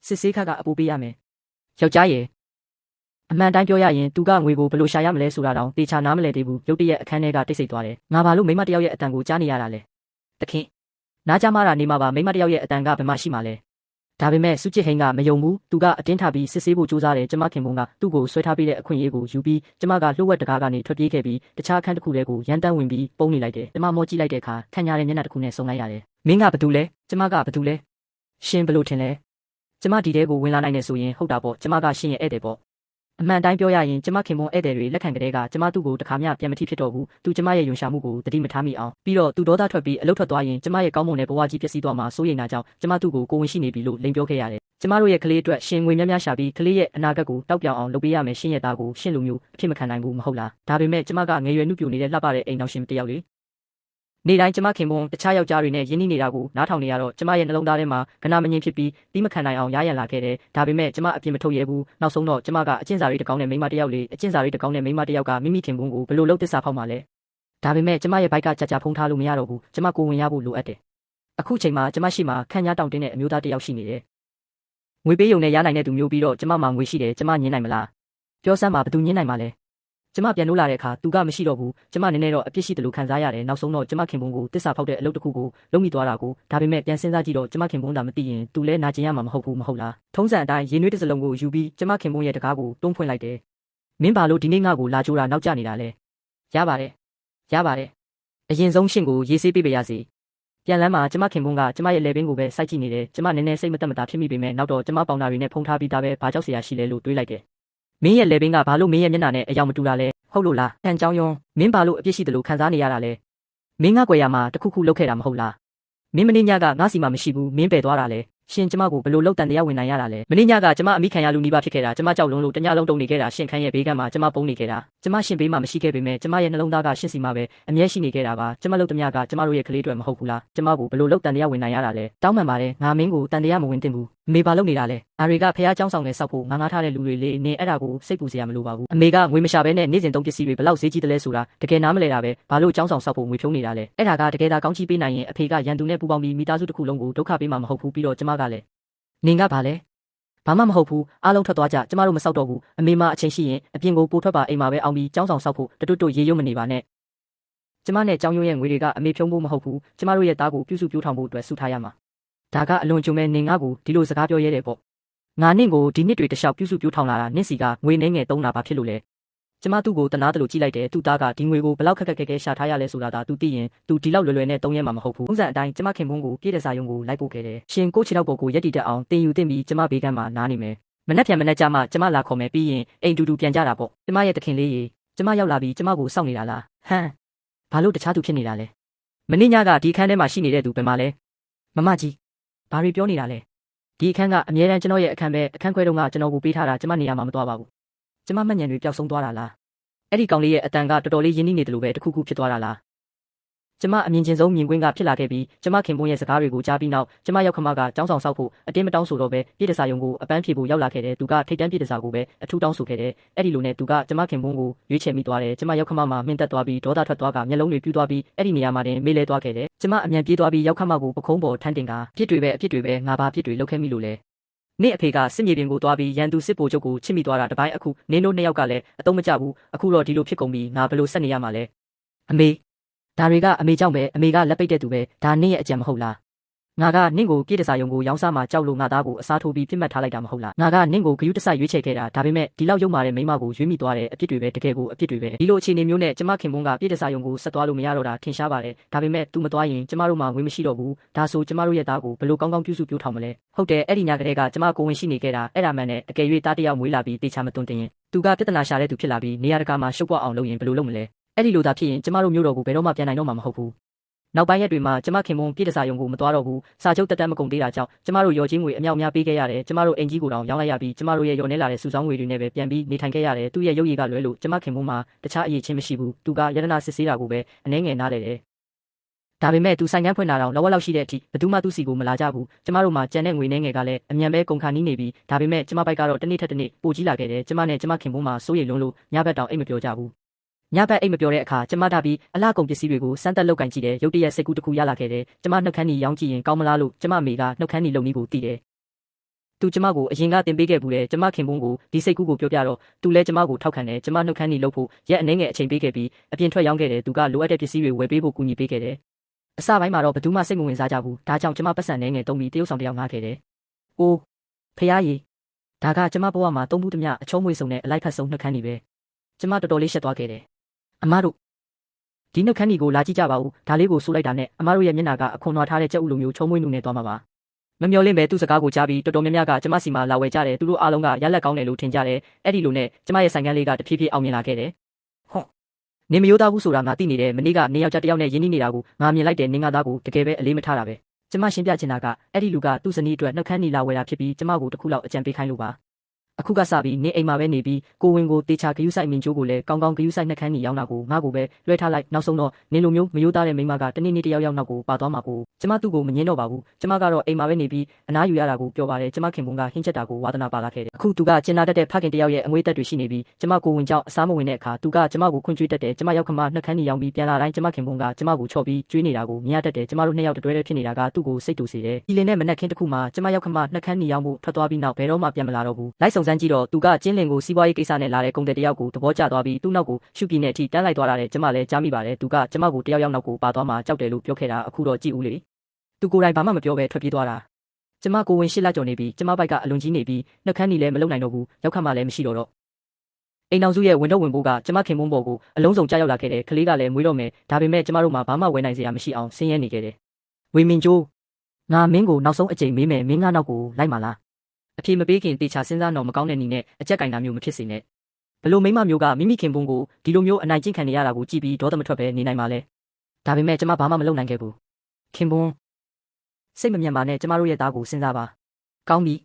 ်စစ်ဆေးခကအပူပေးရမယ်ယောက်ျားရဲ့အမှန်တိုင်းပြောရရင်သူကငွေကိုဘယ်လိုရှာရမလဲဆိုတာတောင်တေချာနားမလဲသေးဘူးရုတ်တရက်အခန်းထဲကတိတ်ဆိတ်သွားတယ်ငါဘာလို့မိမတယောက်ရဲ့အတန်ကိုကြားနေရတာလဲသခင်နားကြမှားတာနေမှာပါမိမတယောက်ရဲ့အတန်ကဘယ်မှရှိမှာလဲဒါပေမဲ့စုချစ်ဟိန်ကမယုံဘူးသူကအတင်းထားပြီးစစ်ဆေးဖို့ကြိုးစားတယ်ကျမခင်ပွန်းကသူ့ကိုဆွဲထားပေးတဲ့အခွင့်အရေးကိုယူပြီးကျမကလှုပ်ဝက်တကားကနေထွက်ပြေးခဲ့ပြီးတခြားအခန်းတစ်ခုထဲကိုရန်တန်းဝင်ပြီးပုံနေလိုက်တယ်ကျမမောကြည့်လိုက်တဲ့အခါခံရတဲ့မျက်နှာတစ်ခုနဲ့ဆုံလိုက်ရတယ်မင်းကဘာတူလဲကျမကဘာတူလဲရှင်ဘလို့ထင်လဲကျမဒီထဲကိုဝင်လာနိုင်နေဆိုရင်ဟုတ်တာပေါ့ကျမကရှင်ရဲ့ဧည့်သည်ပေါ့အမှန်တိုင်းပြောရရင်ကျမခင်ပွန်းဧည့်သည်တွေလက်ခံကြတဲ့ကကျမသူ့ကိုတခါမှပြန်မထိဖြစ်တော့ဘူးသူကျမရဲ့ယုံရှာမှုကိုတတိမထားမိအောင်ပြီးတော့သူဒေါသထွက်ပြီးအလုတ်ထွက်သွားရင်ကျမရဲ့ကောင်းမွန်တဲ့ဘဝကြီးပျက်စီးသွားမှာစိုးရိမ်တာကြောင့်ကျမသူ့ကိုကိုဝင်ရှိနေပြီလို့လိန်ပြောခဲ့ရတယ်ကျမတို့ရဲ့ကလေးအတွက်ရှင်ငွေများများရှာပြီးကလေးရဲ့အနာဂတ်ကိုတောက်ပြောင်အောင်လုပ်ပေးရမယ်ရှင်ရဲ့သားကိုရှင်လူမျိုးအဖြစ်မခံနိုင်ဘူးမဟုတ်လားဒါပေမဲ့ကျမကငယ်ရွယ်နှုတ်ပြနေတဲ့လှပတဲ့အိမ်တော်ရှင်တယောက်လေနေ့တိုင်းကျမခင်ပွန်းတခြားယောက်ျားတွေနဲ့ရင်းနှီးနေတာကိုနားထောင်နေရတော့ကျမရဲ့နှလုံးသားထဲမှာကနာမငြင်းဖြစ်ပြီးတီးမခံနိုင်အောင်ရရန်လာခဲ့တယ်ဒါပေမဲ့ကျမအပြင်မထုတ်ရဲဘူးနောက်ဆုံးတော့ကျမကအကျင့်စာရိတကောင်းတဲ့မိန်းမတယောက်လေအကျင့်စာရိတကောင်းတဲ့မိန်းမတယောက်ကမိမိခင်ပွန်းကိုဘယ်လိုလုပ်သစ္စာဖောက်မှလဲဒါပေမဲ့ကျမရဲ့ဘိုက်ကကြာကြာဖုံးထားလို့မရတော့ဘူးကျမကိုဝင်ရဖို့လိုအပ်တယ်အခုချိန်မှာကျမရှိမှခံရတောင့်တင်းတဲ့အမျိုးသားတယောက်ရှိနေတယ်ငွေပေးရုံနဲ့ရနိုင်တဲ့သူမျိုးပြီးတော့ကျမမှငွေရှိတယ်ကျမညင်းနိုင်မလားပြောစမ်းပါဘယ်သူညင်းနိုင်မှာလဲကျမပြန်လို့လာတဲ့အခါသူကမရှိတော့ဘူးကျမနည်းနည်းတော့အပြစ်ရှိတယ်လို့ခံစားရတယ်နောက်ဆုံးတော့ကျမခင်ပွန်းကိုတစ္ဆာဖောက်တဲ့အလုပ်တစ်ခုကိုလုပ်မိသွားတာကိုဒါပေမဲ့ပြန်စဉ်းစားကြည့်တော့ကျမခင်ပွန်းသာမသိရင်သူလဲနာကျင်ရမှာမဟုတ်ဘူးမဟုတ်လားထုံးစံအတိုင်းရေနွေးတစ်စလုံးကိုယူပြီးကျမခင်ပွန်းရဲ့တကားကိုတွန်းဖွင့်လိုက်တယ်မင်းဘာလို့ဒီနေ့ငါ့ကိုလာကြိုးတာနောက်ကျနေတာလဲရပါတယ်အရင်ဆုံးရှင်ကိုရေးဆေးပေးပေးရစီပြန်လမ်းမှာကျမခင်ပွန်းကကျမရဲ့လေပင်ကိုပဲစိုက်ကြည့်နေတယ်ကျမနည်းနည်းစိတ်မသက်မသာဖြစ်မိပေမဲ့နောက်တော့ကျမပေါင်နာတွေနဲ့ဖုံးထားပြီးသားပဲဘာကြောက်စရာရှိလဲလို့တွေးလိုက်တယ်မင်းရဲ့လေပင်ကဘာလို့မင်းရဲ့မျက်နှာနဲ့အယောင်မတူတာလဲဟုတ်လို့လားအန်ကြောင်းယွန်းမင်းဘာလို့အပြစ်ရှိတယ်လို့ခံစားနေရတာလဲမင်းငါ့ကွယ်ရမှာတခုခုလုပ်ခဲ့တာမဟုတ်လားမင်းမင်းညကငါစီမှာမရှိဘူးမင်းပယ်သွားတာလဲရှင်ကျမကိုဘယ်လိုလောက်တန်တရားဝင်နိုင်ရတာလဲမင်းညကကျမအမိခံရလူနီးပါးဖြစ်ခဲ့တာကျမကြောက်လုံးလို့တညလုံးတုံနေခဲ့တာရှင်ခန်းရဲ့ဘေးကမှာကျမပုံနေခဲ့တာကျမရှင်ဘေးမှာမရှိခဲ့ပေမဲ့ကျမရဲ့နှလုံးသားကရှင်စီမှာပဲအမြဲရှိနေခဲ့တာပါကျမလုပ်သမျှကကျမတို့ရဲ့ကလေးတွေမဟုတ်ဘူးလားကျမကိုဘယ်လိုလောက်တန်တရားဝင်နိုင်ရတာလဲတောင်းပန်ပါတယ်ငါမင်းကိုတန်တရားမဝင်သင့်ဘူးအမေဘာလုပ်နေတာလဲအားတွေကဖះเจ้าဆောင်နဲ့စောက်ဖို့ငါထားတဲ့လူတွေလေနင်အဲ့ဒါကိုစိတ်ပူစရာမလိုပါဘူးအမေကငွေမရှာဘဲနဲ့နေ့စဉ်သုံးပစ္စည်းတွေဘလောက်ဈေးကြီးတယ်လဲဆိုတာတကယ်နားမလဲတာပဲဘာလို့เจ้าဆောင်စောက်ဖို့ငွေဖြုံးနေတာလဲအဲ့ဒါကတကယ်သာကောင်းချီးပေးနိုင်ရင်အဖေကရန်သူနဲ့ပူပေါင်းပြီးမိသားစုတစ်ခုလုံးကိုဒုက္ခပေးမှာမဟုတ်ဘူးပြီးတော့ကျမကလည်းနင်ကဘာလဲဘာမှမဟုတ်ဘူးအားလုံးထွက်သွားကြကျမတို့မစောက်တော့ဘူးအမေမအချိန်ရှိရင်အပြင်ကိုပို့ထွက်ပါအိမ်မှာပဲအောင်ပြီးကျောင်းဆောင်စောက်ဖို့တွတ်ရေရုံမနေပါနဲ့ကျမနဲ့ကျောင်းရုံးရဲ့ငွေတွေကအမေဖြုံးဖို့မဟုတ်ဘူးကျမတို့ရဲ့သားကိုပြုစုပြောင်းထောင်ဖို့အတွက်စုထားရမှာဒါကအလွန်ကြုံမဲ့နင်ငါကိုဒီလိုစကားပြောရဲတယ်ပေါ့ငါနင့်ကိုဒီနှစ်တွေတခြားပြုစုပြောင်းထောင်လာတာနင့်စီကငွေနှဲငယ်သုံးတာဘာဖြစ်လို့လဲကျမသူ့ကိုတနာတယ်လို့ကြည့်လိုက်တယ်သူ့သားကဒီငွေကိုဘလောက်ခက်ခက်ခဲရှာထားရလဲဆိုတာဒါသူသိရင်သူဒီလောက်လွယ်လွယ်နဲ့သုံးရဲမှာမဟုတ်ဘူးဥစ္စာအတိုင်းကျမခင်ပွန်းကိုပြည့်တဲ့စာယုံကိုလိုက်ပို့ခဲ့တယ်ရှင်ကိုချီတော့ပေါ်ကိုရက်တီတက်အောင်တင်ယူတင်ပြီးကျမဘေးကမ်းမှာနားနေမယ်မနှက်ပြန်မနှက်ကြမှကျမလာခေါ်မယ်ပြီးရင်အိမ်တူတူပြန်ကြတာပေါ့ကျမရဲ့တခင်လေးရေကျမရောက်လာပြီးကျမကိုစောင့်နေတာလားဟမ်ဘာလို့တခြားသူဖြစ်နေတာလဲမင်းညကဒီအခန်းထဲမှာရှိနေတဲ့သူဘယ်မှာလဲမမကြီးဘာတွေပြောနေတာလဲဒီအခန်းကအမြဲတမ်းကျွန်တော်ရဲ့အခန်းပဲအခန်းခွဲတုန်းကကျွန်တော်ကိုပေးထားတာကျမနေရာမှာမသွားပါဘူးကျမမှတ်ဉာဏ်တွေပျောက်ဆုံးသွားတာလားအဲ့ဒီကောင်လေးရဲ့အတန်ကတော်တော်လေးရင်းနှီးနေတယ်လို့ပဲတခုခုဖြစ်သွားတာလားကျမအမြင်ချင်းဆုံးမြင်ကွင်းကဖြစ်လာခဲ့ပြီးကျမခင်ပွန်းရဲ့စကားတွေကိုကြားပြီးနောက်ကျမရောက်ခမကចောင်းဆောင်ဆောက်ဖို့အတင်းမတောင်းဆိုတော့ပဲပြည်တစာယုံကိုအပန်းဖြေဖို့ရောက်လာခဲ့တယ်သူကထိတ်တန်းပြည်တစာကိုပဲအထူးတောင်းဆိုခဲ့တယ်အဲ့ဒီလိုနဲ့သူကကျမခင်ပွန်းကိုရွေးချယ်မိသွားတယ်ကျမရောက်ခမမှာမှင်သက်သွားပြီးဒေါသထွက်သွားကမျက်လုံးတွေပြူးသွားပြီးအဲ့ဒီနေရာမှာတင်မေးလဲသွားခဲ့တယ်ကျမအမြန်ပြေးသွားပြီးရောက်ခမကိုပခုံးပေါ်ထန်းတင်ကအဖြစ်တွေပဲငါဘာဖြစ်တွေလုပ်ခဲ့မိလို့လဲနေ့အဖေကစစ်မြေပြင်ကိုသွားပြီးရန်သူစစ်ဗိုလ်ချုပ်ကိုချစ်မိသွားတာတပိုင်းအခုနင်းတို့နှစ်ယောက်ကလည်းအတုံးမကျဘူးအခုတော့ဒီလိုဖြစ်ကုန်ပြီငါဘယ်လိုဆက်နေရမှာလဲအမေဒါတွေကအမေကြောင့်ပဲအမေကလက်ပိတ်တဲ့သူပဲဒါနင့်ရဲ့အကြံမဟုတ်လားငါကနင့်ကိုပြည်တစာယုံကိုရောင်းစားမှကြောက်လို့ငါသားကိုအစားထိုးပြီးပြစ်မှတ်ထားလိုက်တာမဟုတ်လားငါကနင့်ကိုဂယုတဆရွေးချယ်ခဲ့တာဒါပေမဲ့ဒီလောက်ရုံမာတဲ့မိန်းမကိုရွေးမိသွားတယ်အပြစ်တွေပဲတကယ်ကိုအပြစ်တွေပဲဒီလိုအခြေအနေမျိုးနဲ့ကျမခင်ပွန်းကပြည်တစာယုံကိုဆက်သွားလို့မရတော့တာထင်ရှားပါတယ်ဒါပေမဲ့ तू မသွားရင်ကျမတို့မှငွေမရှိတော့ဘူးဒါဆိုကျမတို့ရဲ့သားကိုဘယ်လိုကောင်းကောင်းပြုစုပြောထောင်မလဲဟုတ်တယ်အဲ့ဒီညကလေးကကျမကိုဝင်ရှိနေခဲ့တာအဲ့ဒါမှန်နဲ့အကယ်၍သားတယောက်မွေးလာပြီးတေချာမတွန်းတင်ရင် तू ကပြဿနာရှာတဲ့သူဖြစ်လာပြီးနေရာတကာမှာရှုပ်ပွားအောင်လုပ်ရင်ဘယ်လိုလုပ်မလဲအဲ့ဒီလိုသာဖြစ်ရင်ကျမတို့မျိုးတော်ကိုဘယ်တော့မှပြန်နိုင်တော့မှာမဟုတ်ဘူး နောက်ပိုင်းရက်တွေမှာကျမခင်မွန်ပြည်တစာယုံကိုမသွားတော့ဘူးစာချုပ်တက်တက်မကုန်သေးတာကြောင့်ကျမတို့ရော်ချင်းငွေအမြောက်အများပေးခဲ့ရတယ်ကျမတို့အင်ကြီးကိုတောင်ရောင်းလိုက်ရပြီးကျမတို့ရဲ့ရော်နေလာတဲ့စုဆောင်းငွေတွေနဲ့ပဲပြန်ပြီးနေထိုင်ခဲ့ရတယ်သူ့ရဲ့ရုပ်ရည်ကလွဲလို့ကျမခင်မွန်မှာတခြားအရေးချင်းမရှိဘူးသူကရတနာစစ်ဆေးတာကိုပဲအနှဲငယ်နားလေတယ်ဒါပေမဲ့သူဆိုင်ကန်းဖွင့်တာတော့လောလောက်ရှိတဲ့အထိဘယ်သူမှသူ့စီကိုမလာကြဘူးကျမတို့မှာကြံတဲ့ငွေနှဲငယ်ကလည်းအမြန်ပဲကုန်ခါနီးနေပြီးဒါပေမဲ့ကျမဘိုက်ကတော့တစ်နေ့ထက်တစ်နေ့ပိုကြီးလာခဲ့တယ်ကျမနဲ့ကျမခင်မွန်မှာစိုးရိမ်လွန်းလို့ညဘက်တောင်အိတ်မပြောကြဘူးညဘက်အိတ်မပြောတဲ့အခါကျမဒါပြီးအလားကုန်ပစ္စည်းတွေကိုစမ်းသက်လောက်ကင်ကြည့်တယ်ရုတ်တရက်စိတ်ကူးတစ်ခုရလာခဲ့တယ်ကျမနှုတ်ခမ်းနီရောင်းကြည့်ရင်ကောင်းမလားလို့ကျမမေကနှုတ်ခမ်းနီလုံနည်းကိုတည်တယ်သူကျမကိုအရင်ကတင်ပေးခဲ့ဘူးတယ်ကျမခင်မွန်းကိုဒီစိတ်ကူးကိုပြောပြတော့သူလည်းကျမကိုထောက်ခံတယ်ကျမနှုတ်ခမ်းနီလုပ်ဖို့ရက်အနည်းငယ်အချိန်ပေးခဲ့ပြီးအပြင်ထွက်ရောင်းခဲ့တယ်သူကလိုအပ်တဲ့ပစ္စည်းတွေဝယ်ပေးဖို့ကူညီပေးခဲ့တယ်အစပိုင်းမှာတော့ဘယ်သူမှစိတ်မဝင်စားကြဘူးဒါကြောင့်ကျမပတ်စံနေငယ်တုံးပြီးတရုတ်ဆောင်တယောက်ငှားခဲ့တယ်အိုးဖះကြီးဒါကကျမဘဝမှာသုံးဘူးတမျှအချုံးမွေဆုံနဲ့အလိုက်ဖက်ဆုံးနှုတ်ခမ်းနီပဲကျမတော်တော်လေးရှက်သွားခဲ့တယ်အမတို့ဒီနှုတ်ခမ်းနီကိုလာကြည့်ကြပါဦးဒါလေးကိုဆိုးလိုက်တာနဲ့အမတို့ရဲ့မျက်နှာကအခွန်နွားထားတဲ့ကြက်ဥလိုမျိုးချုံးမွေးနူနဲ့သွားမှာပါမမျော်လင့်ပဲသူ့စကားကိုကြားပြီးတော်တော်များများကကျမစီမှာလာဝယ်ကြတယ်သူတို့အားလုံးကရက်လက်ကောင်းတယ်လို့ထင်ကြတယ်အဲ့ဒီလိုနဲ့ကျမရဲ့ဆိုင်ကန်းလေးကတဖြည်းဖြည်းအောင်မြင်လာခဲ့တယ်ဟုတ်နေမရိုးသားဘူးဆိုတာငါသိနေတယ်မနေ့ကနေယောက်ျားတစ်ယောက်နဲ့ရင်းနှီးနေတာကိုငါမြင်လိုက်တယ်နင်းငါသားကိုတကယ်ပဲအလေးမထားတာပဲကျမရှင်းပြချင်တာကအဲ့ဒီလူကသူ့ဇနီးအတွက်နှုတ်ခမ်းနီလာဝယ်တာဖြစ်ပြီးကျမကိုတစ်ခုလောက်အကြံပေးခိုင်းလို့ပါအခုကစပြီးနေအိမ်မှာပဲနေပြီးကိုဝင်ကိုတေချာဂယုဆိုင်မင်ချိုးကိုလည်းကောင်းကောင်းဂယုဆိုင်နှက်ခမ်းနီရောင်းတာကိုငါ့ကိုပဲလွှဲထားလိုက်နောက်ဆုံးတော့နေလိုမျိုးမရိုးသားတဲ့မိန်းမကတနေ့နေ့တယောက်ယောက်နောက်ကိုပါသွားမှာကိုကျမသူ့ကိုမငင်းတော့ပါဘူးကျမကတော့အိမ်မှာပဲနေပြီးအနားယူရတာကိုပြောပါတယ်ကျမခင်ပွန်းကဟင်းချက်တာကိုဝါသနာပါလာခဲ့တယ်အခုသူကကျင်နာတတ်တဲ့ဖခင်တယောက်ရဲ့အငွေးသက်တွေရှိနေပြီးကျမကိုဝင်ကြောင့်အစားမဝင်တဲ့အခါသူကကျမကိုခွင့်ကျွေးတတ်တယ်ကျမရောက်ခမနှက်ခမ်းနီရောင်းပြီးပြန်လာတိုင်းကျမခင်ပွန်းကကျမကိုချော့ပြီးကျွေးနေတာကိုမြင်ရတတ်တယ်ကျမတို့နှစ်ယောက်တတွဲတည်းဖြစ်နေတာကသူ့ကိုစိတ်တူစေတယ်ဒီလင်နဲ့မနက်ခင်းတစ်ခုမှကျမရောက်ခမနှက်ခမ်းနီရောင်းဖို့ထွက်သွားပြီးနောက်ဘယ်တော့မှပြန်မလာတော့ဘူးလိုက်စုံစမ်းကြည့်တော့သူကကျင်းလင်ကိုစီးပွားရေးကိစ္စနဲ့လာတဲ့ကုန်တဲ့တယောက်ကိုသဘောကျသွားပြီးသူ့နောက်ကိုရှုပ်ပြင်းတဲ့အထိတန်းလိုက်သွားတာတဲ့ကျမလည်းကြားမိပါတယ်သူကကျမကိုတယောက်ယောက်နောက်ကိုပါသွားမှကြောက်တယ်လို့ပြောခဲ့တာအခုတော့ကြည့်ဦးလေသူကိုယ်တိုင်ဘာမှမပြောဘဲထွက်ပြေးသွားတာကျမကိုဝင်ရှစ်လကျော်နေပြီးကျမဘိုက်ကအလွန်ကြီးနေပြီးနှက်ခမ်းနီလည်းမလုံနိုင်တော့ဘူးရောက်ခမှလည်းမရှိတော့အိမ်အောင်စုရဲ့ဝင်တော့ဝင်ဖို့ကကျမခင်မွန်းပေါ်ကိုအလုံးစုံကြားရောက်လာခဲ့တယ်ကလေးကလည်းမွေးတော့မယ်ဒါပေမဲ့ကျမတို့မှဘာမှဝယ်နိုင်စရာမရှိအောင်ဆင်းရဲနေခဲ့တယ်ဝေမင်ကျိုးငါမင်းကိုနောက်ဆုံးအကြိမ်မေးမယ်မင်းကနောက်ကိုလိုက်ပါလားအဖြေမပေးခင်တေချာစဉ်းစားတော့မကောင်းတဲ့နည်းနဲ့အကြက်ကင်တာမျိုးမဖြစ်စေနဲ့ဘလို့မိမမျိုးကမိမိခင်ပွန်းကိုဒီလိုမျိုးအနိုင်ကျင့်ခံနေရတာကိုကြည့်ပြီးဒေါသမထွက်ပဲနေနိုင်ပါလဲဒါပေမဲ့ကျမဘာမှမလုပ်နိုင်ခဲ့ဘူးခင်ပွန်းစိတ်မမြတ်ပါနဲ့ကျမတို့ရဲ့သားကိုစဉ်းစားပါကောင်းပြီ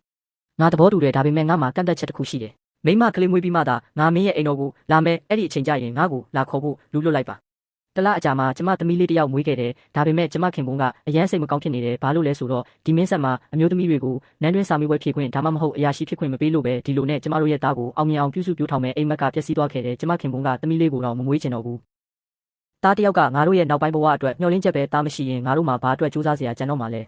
ငါသဘောတူတယ်ဒါပေမဲ့ငါမှကန့်သက်ချက်တစ်ခုရှိတယ်မိမကလေးမွေးပြီးမှသာငါမင်းရဲ့အိမ်တော်ကိုလာမယ်အဲ့ဒီအချိန်ကျရင်ငါ့ကိုလာခေါ်ဖို့လူလွတ်လိုက်ပါတလားအကြာမှာကျမသမီးလေးတယောက်မွေးခဲ့တယ်ဒါပေမဲ့ကျမခင်ပွန်းကအရန်စိတ်မကောင်းဖြစ်နေတယ်ဘာလို့လဲဆိုတော့ဒီမင်းဆက်မှာအမျိုးသမီးတွေကိုနန်းတွင်းစာမေးပွဲဖြေခွင့်ဒါမှမဟုတ်အရာရှိဖြစ်ခွင့်မပေးလို့ပဲဒီလိုနဲ့ကျမတို့ရဲ့သားကိုအောင်မြင်အောင်ပြုစုပြောထောင်မဲ့အိမ်မက်ကပျက်စီးသွားခဲ့တယ်ကျမခင်ပွန်းကသမီးလေးကိုတော့မမွေးချင်တော့ဘူးသားတယောက်ကငါတို့ရဲ့နောက်ပိုင်းဘဝအတွက်မျှော်လင့်ချက်ပဲသားမရှိရင်ငါတို့မှာဘာအတွက်စူးစမ်းစရာကြံတော့မှာလဲ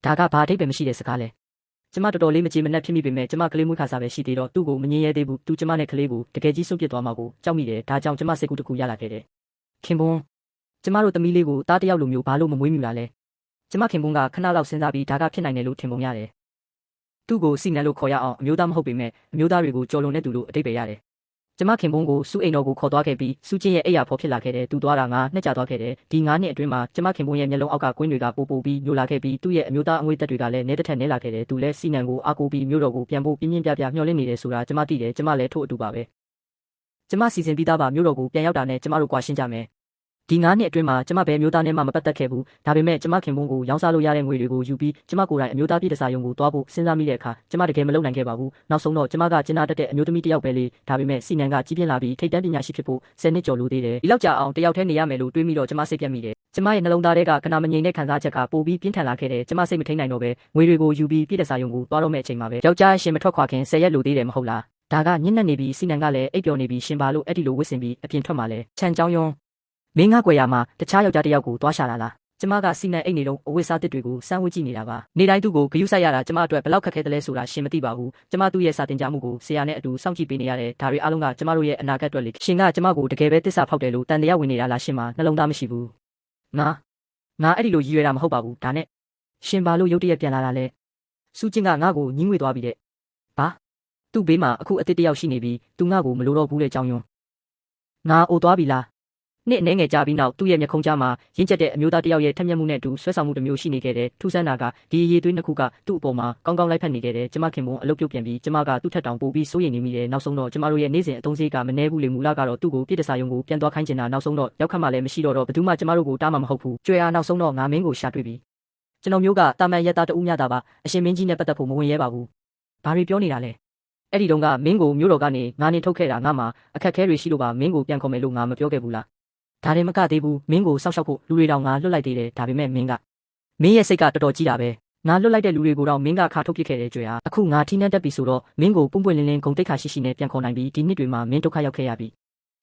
ဒါကဘာအဓိပ္ပာယ်မရှိတဲ့စကားလဲကျမတော်တော်လေးမကြည်မနှက်ဖြစ်မိပေမဲ့ကျမကလေးမွေးခါစားပဲရှိသေးတော့သူ့ကိုမငြင်းရဲသေးဘူးသူကျမနဲ့ကလေးကိုတကယ်ကြီးဆုံးပြစ်သွားမှာကိုကြောက်မိတယ်ဒါကြောင့်ကျမစိတ်ကူးတစ်ခုရလာခဲ့တယ်ခင်ပွန်းကျမတို့သမီးလေးကိုသားတယောက်လိုမျိုးဘာလို့မမွေးမြူလာလဲကျမခင်ပွန်းကခဏလောက်စဉ်းစားပြီးဒါကဖြစ်နိုင်တယ်လို့ထင်ပုံရတယ်သူ့ကိုစီနန်လို့ခေါ်ရအောင်အမျိုးသားမဟုတ်ပေမဲ့အမျိုးသားတွေကိုကြော်လွန်တဲ့သူလို့အတိတ်ပဲရတယ်ကျမခင်ပွန်းကိုစုအိမ်တော်ကိုခေါ်သွားခဲ့ပြီးစုချင်းရဲ့အိယာဖော်ဖြစ်လာခဲ့တယ်သူသွားတာငါနှစ်ကြာသွားခဲ့တယ်ဒီ9နှစ်အတွင်းမှာကျမခင်ပွန်းရဲ့မျက်လုံးအောက်ကကွင်းတွေကပိုပိုပြီးမျိုးလာခဲ့ပြီးသူ့ရဲ့အမျိုးသားအငွေသက်တွေကလည်းနဲတစ်ထက်နဲလာခဲ့တယ်သူလည်းစီနန်ကိုအားကိုးပြီးမျိုးတော်ကိုပြန်ဖို့ပြင်းပြင်းပြပြမျှော်လင့်နေတယ်ဆိုတာကျမသိတယ်ကျမလည်းထို့အတူပါပဲကျမစီစဉ်ပြီးသားပါမျိုးတော်ကိုပြန်ရောက်တာနဲ့ကျမတို့ကွာရှင်းကြမယ်ဒီ9နှစ်အတွင်းမှာကျမဘယ်မျိုးသားနဲ့မှမပတ်သက်ခဲ့ဘူးဒါပေမဲ့ကျမခင်ပွန်းကိုရောင်းစားလို့ရတဲ့ငွေတွေကိုယူပြီးကျမကိုယ်တိုင်အမျိုးသားပြည်တစားယုံကိုတွားဖို့စဉ်းစားမိတဲ့အခါကျမတကယ်မလုပ်နိုင်ခဲ့ပါဘူးနောက်ဆုံးတော့ကျမကကျင်းနာတတ်တဲ့အမျိုးသမီးတစ်ယောက်ပဲလေဒါပေမဲ့စီနန်ကကြီးပြင်းလာပြီးထိပ်တန်းပညာရှိဖြစ်ဖို့10နှစ်ကျော်လိုသေးတယ်ဒီလောက်ကြာအောင်တယောက်တည်းနေရမယ်လို့တွေးမိတော့ကျမစိတ်ပြတ်မိတယ်ကျမရဲ့နှလုံးသားထဲကခဏမငြိမ်တဲ့ခံစားချက်ကပိုပြီးပြင်းထန်လာခဲ့တယ်ကျမစိတ်မထိန်နိုင်တော့ပဲငွေတွေကိုယူပြီးပြည်တစားယုံကိုတွားတော့မယ့်အချိန်မှာပဲယောက်ျားရှင်မထွက်ခွာခင်10ရက်လိုသေးတယ်မဟုတ်လားဒါကညှဉ်းနှက်နေပြီးစီနန်ကလည်းအိပ်ပျော်နေပြီးရှင်ပါလို့အဲ့ဒီလိုဝစ်စင်ပြီးအပြင်ထွက်มาလဲခြံကြောင်းယွန်းမင်းငါကွယ်ရမှာတခြားယောက်ျားတစ်ယောက်ကိုတွားရှာလာလားကျမကစီနန်အိတ်နေလုံးအဝတ်စားတစ်တွေကိုစမ်းဝတ်ကြည့်နေတာပါနေတိုင်းသူ့ကိုဂယုစိုက်ရတာကျမအတွက်ဘယ်လောက်ခက်ခဲတယ်လဲဆိုတာရှင်မသိပါဘူးကျမသူ့ရဲ့စာတင်ကြမှုကိုဆရာနဲ့အတူစောင့်ကြည့်ပေးနေရတယ်ဒါတွေအားလုံးကကျမတို့ရဲ့အနာဂတ်အတွက်လေရှင်ကကျမကိုတကယ်ပဲတစ္ဆာဖောက်တယ်လို့တန်တရားဝင်နေတာလားရှင်မနှလုံးသားမရှိဘူးငါအဲ့ဒီလိုရည်ရွယ်တာမဟုတ်ပါဘူးဒါနဲ့ရှင်ဘာလို့ရုတ်တရက်ပြန်လာတာလဲစူးချင်းကငါ့ကိုညှင်းငွေသွားပြီတဲ့ဘာသူ့ဘေးမှာအခုအစ်စ်တယောက်ရှိနေပြီသူငါ့ကိုမလိုတော့ဘူးလေကြောင်းယွန်းငါအိုသွားပြီလား နှစ်အနေငယ်ကြာပြီးနောက်သူ့ရဲ့မျက်ခုံးကြားမှာရင့်ကျက်တဲ့အမျိုးသားတစ်ယောက်ရဲ့ထက်မြက်မှုနဲ့အတူဆွဲဆောင်မှုတစ်မျိုးရှိနေခဲ့တယ်ထူးဆန်းတာကဒီအရေးသွေးနှစ်ခုကသူ့အပေါ်မှာကောင်းကောင်းလိုက်ဖက်နေခဲ့တယ်ကျမခင်မွန်းအလုပ်ပြုတ်ပြန်ပြီးကျမကသူ့ထက်တောင်ပိုပြီးစိုးရိမ်နေမိတယ်နောက်ဆုံးတော့ကျမတို့ရဲ့နေ့စဉ်အသုံးစရိတ်ကမနှဲဘူးလေမူလကတော့သူ့ကိုပြစ်ဒစာယုံကိုပြန်သွားခိုင်းချင်တာနောက်ဆုံးတော့ရောက်ခတ်မှလည်းမရှိတော့ဘယ်သူမှကျမတို့ကိုတားမှမဟုတ်ဘူးကြွယ်အားနောက်ဆုံးတော့ငါမင်းကိုရှာတွေ့ပြီကျွန်တော်မျိုးကတာမန်ရက်သားတဦးများတာပါအရှင်မင်းကြီးနဲ့ပတ်သက်ဖို့မဝင်ရဲပါဘူးဘာတွေပြောနေတာလဲအဲ့ဒီတုန်းကမင်းကိုမျိုးတော်ကနေငါနေထုတ်ခဲ့တာငါမှအခက်ခဲတွေရှိလို့ပါမင်းကိုပြန်ခေါ်မယ်လို့ငါမပြောခဲ့ဘူးလားဒါရင်မကသေးဘူးမင်းကိုစောက်ရှောက်ဖို့လူတွေတောင်ငါလွတ်လိုက်သေးတယ်ဒါပေမဲ့မင်းရဲ့စိတ်ကတော်တော်ကြီးတာပဲငါလွတ်လိုက်တဲ့လူတွေကိုတော့မင်းကခါထုတ်ပစ်ခဲ့တဲ့ကြွယ်အားအခုငါထိနှက်တက်ပြီဆိုတော့မင်းကိုပွန့်ပွန့်လင်းလင်းဂုံတိတ်ခါရှိရှိနဲ့ပြန်ခေါ်နိုင်ပြီဒီနှစ်တွေမှာမင်းဒုက္ခရောက်ခဲ့ရပြီ